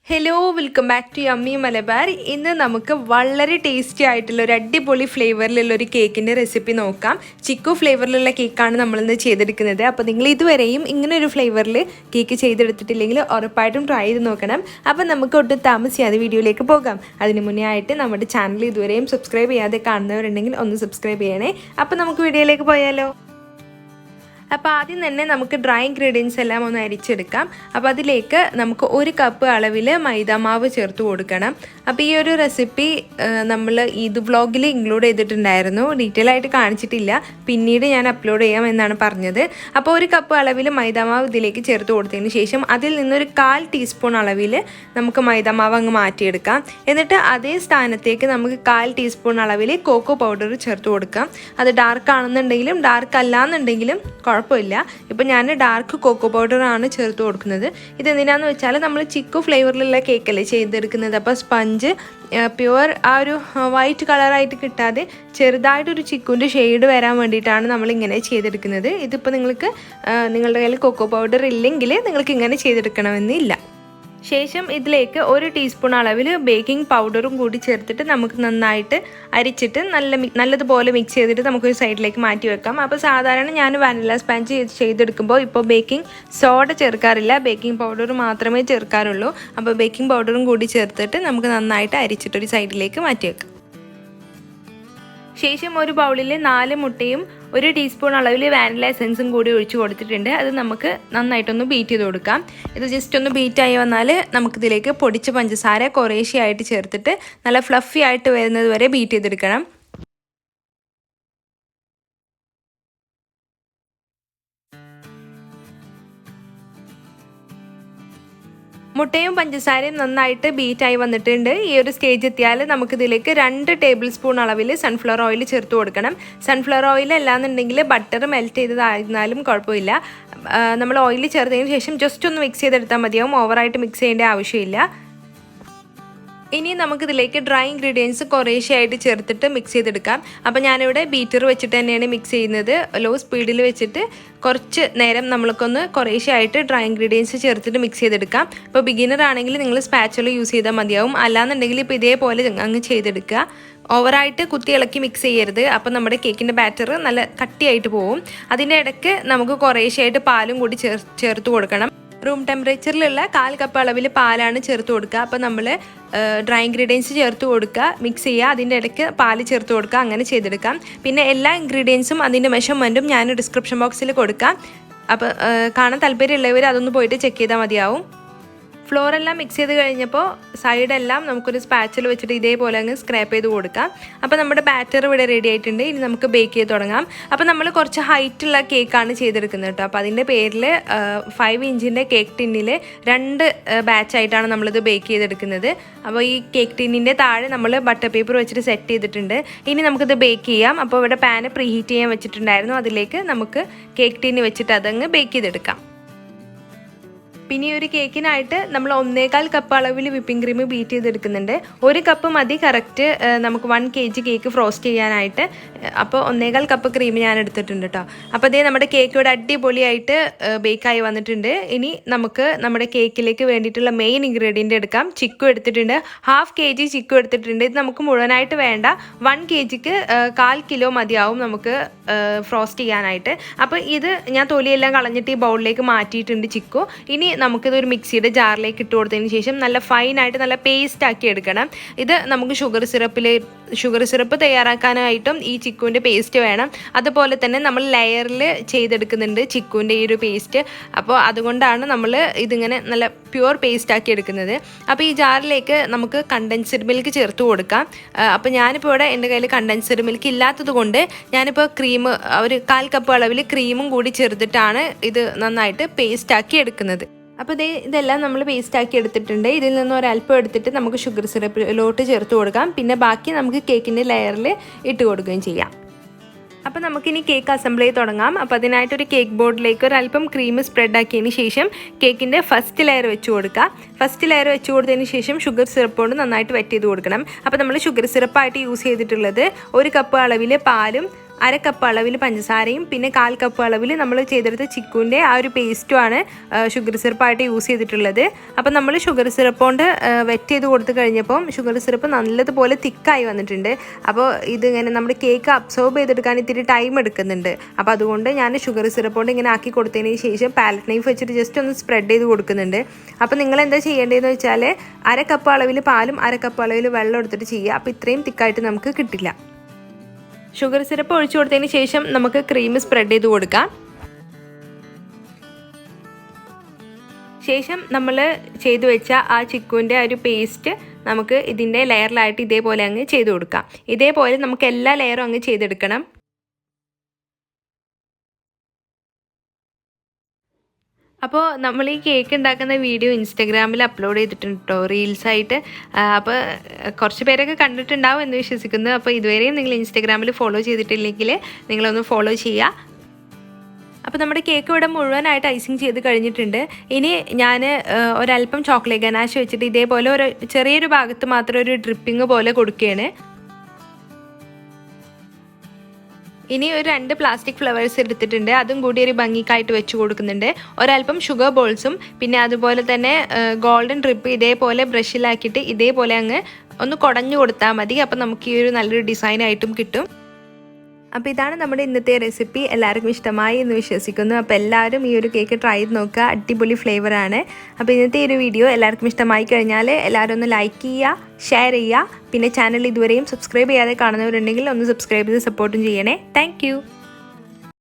Hello welcome back to yummy Malabar. ഇന്ന് നമുക്ക് വളരെ ടേസ്റ്റി ആയിട്ടുള്ള ഒരു അടിപൊളി ഫ്ലേവറിലുള്ള ഒരു കേക്കിൻ്റെ റെസിപ്പി നോക്കാം. ചിക്കു ഫ്ലേവറിലുള്ള കേക്കാണ് നമ്മളിന്ന് ചെയ്തെടുക്കുന്നത്. അപ്പോൾ നിങ്ങൾ ഇതുവരെയും ഇങ്ങനെ ഒരു ഫ്ലേവറിൽ കേക്ക് ചെയ്തെടുത്തിട്ടില്ലെങ്കിൽ ഉറപ്പായിട്ടും ട്രൈ ചെയ്ത് നോക്കണം. അപ്പോൾ നമുക്ക് ഒട്ടും താമസിയാതെ വീഡിയോയിലേക്ക് പോകാം. അതിന് മുന്നേ ആയിട്ട് നമ്മുടെ ചാനൽ ഇതുവരെയും സബ്സ്ക്രൈബ് ചെയ്യാതെ കാണുന്നവരുണ്ടെങ്കിൽ ഒന്ന് സബ്സ്ക്രൈബ് ചെയ്യണേ. അപ്പോൾ നമുക്ക് വീഡിയോയിലേക്ക് പോയാലോ. അപ്പോൾ ആദ്യം തന്നെ നമുക്ക് ഡ്രൈ ഇൻഗ്രീഡിയൻസ് എല്ലാം ഒന്ന് അരിച്ചെടുക്കാം. അപ്പോൾ അതിലേക്ക് നമുക്ക് 1 കപ്പ് അളവിൽ മൈദാമാവ് ചേർത്ത് കൊടുക്കണം. അപ്പോൾ ഈ ഒരു റെസിപ്പി നമ്മൾ ഇത് വ്ളോഗിൽ ഇൻക്ലൂഡ് ചെയ്തിട്ടുണ്ടായിരുന്നു, ഡീറ്റെയിൽ ആയിട്ട് കാണിച്ചിട്ടില്ല, പിന്നീട് ഞാൻ അപ്ലോഡ് ചെയ്യാം എന്നാണ് പറഞ്ഞത്. അപ്പോൾ 1 കപ്പ് അളവിൽ മൈദാമാവ് ഇതിലേക്ക് ചേർത്ത് കൊടുത്തതിന് ശേഷം അതിൽ നിന്നൊരു 1/4 ടീസ്പൂൺ അളവിൽ നമുക്ക് മൈദാമാവ് അങ്ങ് മാറ്റിയെടുക്കാം. എന്നിട്ട് അതേ സ്ഥാനത്തേക്ക് നമുക്ക് 1/4 ടീസ്പൂൺ അളവിൽ കോക്കോ പൗഡർ ചേർത്ത് കൊടുക്കാം. അത് ഡാർക്ക് ആണെന്നുണ്ടെങ്കിലും ഡാർക്ക് അല്ലാന്നുണ്ടെങ്കിലും കുഴപ്പമില്ല. ഇപ്പം ഞാൻ ഡാർക്ക് കോക്കോ പൗഡറാണ് ചേർത്ത് കൊടുക്കുന്നത്. ഇതെന്തിനാന്ന് വെച്ചാൽ നമ്മൾ ചിക്കു ഫ്ലേവറിലുള്ള കേക്കല്ലേ ചെയ്തെടുക്കുന്നത്. അപ്പോൾ സ്പഞ്ച് പ്യുവർ ആ ഒരു വൈറ്റ് കളറായിട്ട് കിട്ടാതെ ചെറുതായിട്ടൊരു ചിക്കുൻ്റെ ഷെയ്ഡ് വരാൻ വേണ്ടിയിട്ടാണ് നമ്മളിങ്ങനെ ചെയ്തെടുക്കുന്നത്. ഇതിപ്പോൾ നിങ്ങളുടെ കയ്യിൽ കോക്കോ പൗഡർ ഇല്ലെങ്കിൽ നിങ്ങൾക്ക് ഇങ്ങനെ ചെയ്തെടുക്കണമെന്നില്ല. ശേഷം ഇതിലേക്ക് 1 ടീസ്പൂൺ അളവിൽ ബേക്കിംഗ് പൗഡറും കൂടി ചേർത്തിട്ട് നമുക്ക് നന്നായിട്ട് അരിച്ചിട്ട് നല്ലതുപോലെ മിക്സ് ചെയ്തിട്ട് നമുക്കൊരു സൈഡിലേക്ക് മാറ്റി വെക്കാം. അപ്പോൾ സാധാരണ ഞാൻ വാനില സ്പഞ്ച് ചെയ്തെടുക്കുമ്പോൾ ഇപ്പോൾ ബേക്കിംഗ് സോഡ ചേർക്കാറില്ല, ബേക്കിംഗ് പൗഡർ മാത്രമേ ചേർക്കാറുള്ളൂ. അപ്പോൾ ബേക്കിംഗ് പൗഡറും കൂടി ചേർത്തിട്ട് നമുക്ക് നന്നായിട്ട് അരിച്ചിട്ടൊരു സൈഡിലേക്ക് മാറ്റി വെക്കാം. ശേഷം ഒരു ബൗളിൽ 4 മുട്ടയും 1 ടീസ്പൂൺ അളവിൽ വാനില എസൻസും കൂടി ഒഴിച്ച് കൊടുത്തിട്ടുണ്ട്. അത് നമുക്ക് നന്നായിട്ടൊന്ന് ബീറ്റ് ചെയ്ത് കൊടുക്കാം. ഇത് ജസ്റ്റ് ഒന്ന് ബീറ്റായി വന്നാൽ നമുക്കിതിലേക്ക് പൊടിച്ച പഞ്ചസാര കുറേശ്ശെയായിട്ട് ചേർത്തിട്ട് നല്ല ഫ്ലഫി ആയിട്ട് വരുന്നത് വരെ ബീറ്റ് ചെയ്തെടുക്കണം. മുട്ടയും പഞ്ചസാരയും നന്നായിട്ട് ബീറ്റായി വന്നിട്ടുണ്ട്. ഈ ഒരു സ്റ്റേജ് എത്തിയാൽ നമുക്കിതിലേക്ക് 2 ടേബിൾ സ്പൂൺ അളവിൽ സൺഫ്ലവർ ഓയിൽ ചേർത്ത് കൊടുക്കണം. സൺഫ്ലവർ ഓയിൽ അല്ലാന്നുണ്ടെങ്കിൽ ബട്ടർ മെൽറ്റ് ചെയ്തതായിരുന്നാലും കുഴപ്പമില്ല. നമ്മൾ ഓയിൽ ചേർത്തതിന് ശേഷം ജസ്റ്റ് ഒന്ന് മിക്സ് ചെയ്തെടുത്താൽ മതിയാവും, ഓവറായിട്ട് മിക്സ് ചെയ്യേണ്ട ആവശ്യമില്ല. ഇനി നമുക്കിതിലേക്ക് ഡ്രൈ ഇൻഗ്രീഡിയൻസ് കുറേശ്ശെയായിട്ട് ചേർത്തിട്ട് മിക്സ് ചെയ്തെടുക്കാം. അപ്പോൾ ഞാനിവിടെ ബീറ്റർ വെച്ചിട്ട് തന്നെയാണ് മിക്സ് ചെയ്യുന്നത്. ലോ സ്പീഡിൽ വെച്ചിട്ട് കുറച്ച് നേരം നമ്മൾക്കൊന്ന് കുറേശ്ശെയായിട്ട് ഡ്രൈ ഇൻഗ്രീഡിയൻസ് ചേർത്തിട്ട് മിക്സ് ചെയ്തെടുക്കാം. ഇപ്പോൾ ബിഗിനർ ആണെങ്കിൽ നിങ്ങൾ സ്പാച്ചുല യൂസ് ചെയ്താൽ മതിയാവും, അല്ലാന്നുണ്ടെങ്കിൽ ഇപ്പോൾ ഇതേപോലെ അങ്ങ് ചെയ്തെടുക്കുക. ഓവറായിട്ട് കുത്തി ഇളക്കി മിക്സ് ചെയ്യരുത്, അപ്പോൾ നമ്മുടെ കേക്കിൻ്റെ ബാറ്റർ നല്ല കട്ടിയായിട്ട് പോവും. അതിൻ്റെ ഇടയ്ക്ക് നമുക്ക് കുറേശ്ശെയായിട്ട് പാലും കൂടി ചേർത്ത് കൊടുക്കണം. റൂം ടെമ്പറേച്ചറിലുള്ള 1/4 കപ്പ് അളവിൽ പാലാണ് ചേർത്ത് കൊടുക്കുക. അപ്പോൾ നമ്മൾ ഡ്രൈ ഇൻഗ്രീഡിയൻസ് ചേർത്ത് കൊടുക്കുക, മിക്സ് ചെയ്യുക, അതിൻ്റെ ഇടയ്ക്ക് പാല് ചേർത്ത് കൊടുക്കുക, അങ്ങനെ ചെയ്തെടുക്കാം. പിന്നെ എല്ലാ ഇൻഗ്രീഡിയൻസും അതിൻ്റെ മെഷർമെൻറ്റും ഞാൻ ഡിസ്ക്രിപ്ഷൻ ബോക്സിൽ കൊടുക്കാം. അപ്പോൾ കാണാൻ താല്പര്യമുള്ളവർ അതൊന്ന് പോയിട്ട് ചെക്ക് ചെയ്താൽ മതിയാവും. ഫ്ലോറെല്ലാം മിക്സ് ചെയ്ത് കഴിഞ്ഞപ്പോൾ സൈഡെല്ലാം നമുക്കൊരു സ്പാച്ചിൽ വെച്ചിട്ട് ഇതേപോലെ അങ്ങ് സ്ക്രാപ്പ് ചെയ്ത് കൊടുക്കാം. അപ്പോൾ നമ്മുടെ ബാറ്റർ ഇവിടെ റെഡി ആയിട്ടുണ്ട്. ഇനി നമുക്ക് ബേക്ക് ചെയ്ത് തുടങ്ങാം. അപ്പോൾ നമ്മൾ കുറച്ച് ഹൈറ്റുള്ള കേക്കാണ് ചെയ്തെടുക്കുന്നത് കേട്ടോ. അപ്പോൾ അതിൻ്റെ പേരിൽ 5 ഇഞ്ചിൻ്റെ കേക്ക് ടിന്നിൽ 2 ബാച്ചായിട്ടാണ് നമ്മളിത് ബേക്ക് ചെയ്തെടുക്കുന്നത്. അപ്പോൾ ഈ കേക്ക് ടിന്നിൻ്റെ താഴെ നമ്മൾ ബട്ടർ പേപ്പർ വെച്ചിട്ട് സെറ്റ് ചെയ്തിട്ടുണ്ട്. ഇനി നമുക്കിത് ബേക്ക് ചെയ്യാം. അപ്പോൾ ഇവിടെ പാന് പ്രീ ഹീറ്റ് ചെയ്യാൻ വെച്ചിട്ടുണ്ടായിരുന്നു, അതിലേക്ക് നമുക്ക് കേക്ക് ടിന്നി വെച്ചിട്ട് അതങ്ങ് ബേക്ക് ചെയ്തെടുക്കാം. പിന്നെ ഈ ഒരു കേക്കിനായിട്ട് നമ്മൾ 1/4 കപ്പ് അളവിൽ വിപ്പിംഗ് ക്രീം ബീറ്റ് ചെയ്തെടുക്കുന്നുണ്ട്. 1 കപ്പ് മതി കറക്റ്റ് നമുക്ക് 1 kg കേക്ക് ഫ്രോസ്റ്റ് ചെയ്യാനായിട്ട്. അപ്പോൾ 1/4 കപ്പ് ക്രീം ഞാൻ എടുത്തിട്ടുണ്ട് കേട്ടോ. അപ്പോൾ അതേ നമ്മുടെ കേക്ക് ഇവിടെ അടിപൊളിയായിട്ട് ബേക്കായി വന്നിട്ടുണ്ട്. ഇനി നമുക്ക് നമ്മുടെ കേക്കിലേക്ക് വേണ്ടിയിട്ടുള്ള മെയിൻ ഇൻഗ്രീഡിയൻ്റ് എടുക്കാം. ചിക്കു എടുത്തിട്ടുണ്ട്, 1/2 kg ചിക്കു എടുത്തിട്ടുണ്ട്. ഇത് നമുക്ക് മുഴുവനായിട്ട് വേണ്ട, 1 kgക്ക് 1/4 കിലോ മതിയാവും നമുക്ക് ഫ്രോസ്റ്റ് ചെയ്യാനായിട്ട്. അപ്പോൾ ഇത് ഞാൻ തൊലിയെല്ലാം കളഞ്ഞിട്ട് ഈ ബൗളിലേക്ക് മാറ്റിയിട്ടുണ്ട് ചിക്കു. ഇനി നമുക്കിതൊരു മിക്സിയുടെ ജാറിലേക്ക് ഇട്ട് കൊടുത്തതിന് ശേഷം നല്ല ഫൈനായിട്ട് നല്ല പേസ്റ്റ് ആക്കി എടുക്കണം. ഇത് നമുക്ക് ഷുഗർ സിറപ്പ് തയ്യാറാക്കാനായിട്ടും ഈ ചിക്കുവിൻ്റെ പേസ്റ്റ് വേണം. അതുപോലെ തന്നെ നമ്മൾ ലെയറിൽ ചെയ്തെടുക്കുന്നുണ്ട് ചിക്കുവിൻ്റെ ഈ ഒരു പേസ്റ്റ്. അപ്പോൾ അതുകൊണ്ടാണ് നമ്മൾ ഇതിങ്ങനെ നല്ല പ്യുവർ പേസ്റ്റ് ആക്കി എടുക്കുന്നത്. അപ്പോൾ ഈ ജാറിലേക്ക് നമുക്ക് കണ്ടൻസ്ഡ് മിൽക്ക് ചേർത്ത് കൊടുക്കാം. അപ്പോൾ ഞാനിപ്പോൾ ഇവിടെ എൻ്റെ കയ്യിൽ കണ്ടൻസ്ഡ് മിൽക്ക് ഇല്ലാത്തത് കൊണ്ട് ഞാനിപ്പോൾ ക്രീം ഒരു 1/4 കപ്പ് അളവിൽ ക്രീമും കൂടി ചേർത്തിട്ടാണ് ഇത് നന്നായിട്ട് പേസ്റ്റ് ആക്കി എടുക്കുന്നത്. അപ്പോൾ ഇതെല്ലാം നമ്മൾ പേസ്റ്റാക്കി എടുത്തിട്ടുണ്ട്. ഇതിൽ നിന്ന് ഒരല്പം എടുത്തിട്ട് നമുക്ക് ഷുഗർ സിറപ്പിലോട്ട് ചേർത്ത് കൊടുക്കാം. പിന്നെ ബാക്കി നമുക്ക് കേക്കിൻ്റെ ലെയറിൽ ഇട്ട് കൊടുക്കുകയും ചെയ്യാം. അപ്പോൾ നമുക്കിനി കേക്ക് അസംബിൾ ചെയ്ത് തുടങ്ങാം. അപ്പോൾ അതിനായിട്ടൊരു കേക്ക് ബോർഡിലേക്ക് ഒരല്പം ക്രീം സ്പ്രെഡ് ആക്കിയതിന് ശേഷം കേക്കിൻ്റെ ഫസ്റ്റ് ലെയർ വെച്ച് കൊടുക്കുക. ഫസ്റ്റ് ലെയർ വെച്ച് കൊടുത്തതിന് ശേഷം ഷുഗർ സിറപ്പ് കൊണ്ട് നന്നായിട്ട് വെറ്റ് ചെയ്ത് കൊടുക്കണം. അപ്പോൾ നമ്മൾ ഷുഗർ സിറപ്പായിട്ട് യൂസ് ചെയ്തിട്ടുള്ളത് 1 കപ്പ് അളവിൽ പാലും 1 കപ്പ് അളവിൽ പഞ്ചസാരയും പിന്നെ 1/4 കപ്പ് അളവിൽ നമ്മൾ ചെയ്തെടുത്ത ചിക്കുവിൻ്റെ ആ ഒരു പേസ്റ്റുമാണ് ഷുഗർ സിറപ്പായിട്ട് യൂസ് ചെയ്തിട്ടുള്ളത്. അപ്പോൾ നമ്മൾ ഷുഗർ സിറപ്പ് കൊണ്ട് വെറ്റ് ചെയ്ത് കൊടുത്തു കഴിഞ്ഞപ്പം ഷുഗർ സിറപ്പ് നല്ലതുപോലെ തിക്കായി വന്നിട്ടുണ്ട്. അപ്പോൾ ഇതിങ്ങനെ നമ്മുടെ കേക്ക് അബ്സോർബ് ചെയ്തെടുക്കാൻ ഇത്തിരി ടൈം എടുക്കുന്നുണ്ട്. അപ്പോൾ അതുകൊണ്ട് ഞാൻ ഷുഗർ സിറപ്പ് കൊണ്ട് ഇങ്ങനെ ആക്കി കൊടുത്തതിന് ശേഷം പാലറ്റ് നൈഫ് വെച്ചിട്ട് ജസ്റ്റ് ഒന്ന് സ്പ്രെഡ് ചെയ്ത് കൊടുക്കുന്നുണ്ട്. അപ്പോൾ നിങ്ങൾ എന്താ ചെയ്യേണ്ടതെന്ന് വെച്ചാൽ 1 കപ്പ് അളവിൽ പാലും 1 കപ്പ് അളവിൽ വെള്ളം എടുത്തിട്ട് ചെയ്യുക. അപ്പോൾ ഇത്രയും തിക്കായിട്ട് നമുക്ക് കിട്ടില്ല. ഷുഗർ സിറപ്പ് ഒഴിച്ചു കൊടുത്തതിന് ശേഷം നമുക്ക് ക്രീം സ്പ്രെഡ് ചെയ്ത് കൊടുക്കാം. ശേഷം നമ്മൾ ചെയ്തു വെച്ച ആ ചിക്കുവിൻ്റെ ഒരു പേസ്റ്റ് നമുക്ക് ഇതിൻ്റെ ലെയറിലായിട്ട് ഇതേപോലെ അങ്ങ് ചെയ്ത് കൊടുക്കാം. ഇതേപോലെ നമുക്ക് എല്ലാ ലെയറും അങ്ങ് ചെയ്തെടുക്കണം. അപ്പോൾ നമ്മൾ ഈ കേക്ക് ഉണ്ടാക്കുന്ന വീഡിയോ ഇൻസ്റ്റാഗ്രാമിൽ അപ്ലോഡ് ചെയ്തിട്ടുണ്ട് കേട്ടോ, റീൽസായിട്ട്. അപ്പോൾ കുറച്ച് പേരൊക്കെ കണ്ടിട്ടുണ്ടാവും എന്ന് വിശ്വസിക്കുന്നു. അപ്പോൾ ഇതുവരെയും നിങ്ങൾ ഇൻസ്റ്റാഗ്രാമിൽ ഫോളോ ചെയ്തിട്ടില്ലെങ്കിൽ നിങ്ങളൊന്ന് ഫോളോ ചെയ്യുക. അപ്പോൾ നമ്മുടെ കേക്ക് ഇവിടെ മുഴുവനായിട്ട് ഐസിങ് ചെയ്ത് കഴിഞ്ഞിട്ടുണ്ട്. ഇനി ഞാൻ ഒരല്പം ചോക്ലേറ്റ് ഗനാഷ് വെച്ചിട്ട് ഇതേപോലെ ഒരു ചെറിയൊരു ഭാഗത്ത് മാത്രം ഒരു ഡ്രിപ്പിങ് പോലെ കൊടുക്കുകയാണ്. ഇനി ഒരു 2 പ്ലാസ്റ്റിക് ഫ്ലവേഴ്സ് എടുത്തിട്ടുണ്ട്, അതും കൂടി ഒരു ഭംഗിക്കായിട്ട് വെച്ച് കൊടുക്കുന്നുണ്ട്. ഒരല്പം ഷുഗർ ബോൾസും പിന്നെ അതുപോലെ തന്നെ ഗോൾഡൻ ഡ്രിപ്പ് ഇതേപോലെ ബ്രഷിലാക്കിയിട്ട് ഇതേപോലെ അങ്ങ് ഒന്ന് കുടഞ്ഞു കൊടുത്താൽ മതി. അപ്പോൾ നമുക്ക് ഈ ഒരു നല്ലൊരു ഡിസൈനായിട്ടും കിട്ടും. അപ്പോൾ ഇതാണ് നമ്മുടെ ഇന്നത്തെ റെസിപ്പി. എല്ലാവർക്കും ഇഷ്ടമായി എന്ന് വിശ്വസിക്കുന്നു. അപ്പോൾ എല്ലാവരും ഈ ഒരു കേക്ക് ട്രൈ ചെയ്ത് നോക്കുക, അടിപൊളി ഫ്ലേവറാണ്. അപ്പോൾ ഇന്നത്തെ ഈ ഒരു വീഡിയോ എല്ലാവർക്കും ഇഷ്ടമായി കഴിഞ്ഞാൽ എല്ലാവരും ഒന്ന് ലൈക്ക് ചെയ്യുക, ഷെയർ ചെയ്യുക. പിന്നെ ചാനൽ ഇതുവരെയും സബ്സ്ക്രൈബ് ചെയ്യാതെ കാണുന്നവരുണ്ടെങ്കിൽ ഒന്ന് സബ്സ്ക്രൈബ് ചെയ്ത് സപ്പോർട്ടും ചെയ്യണേ. താങ്ക്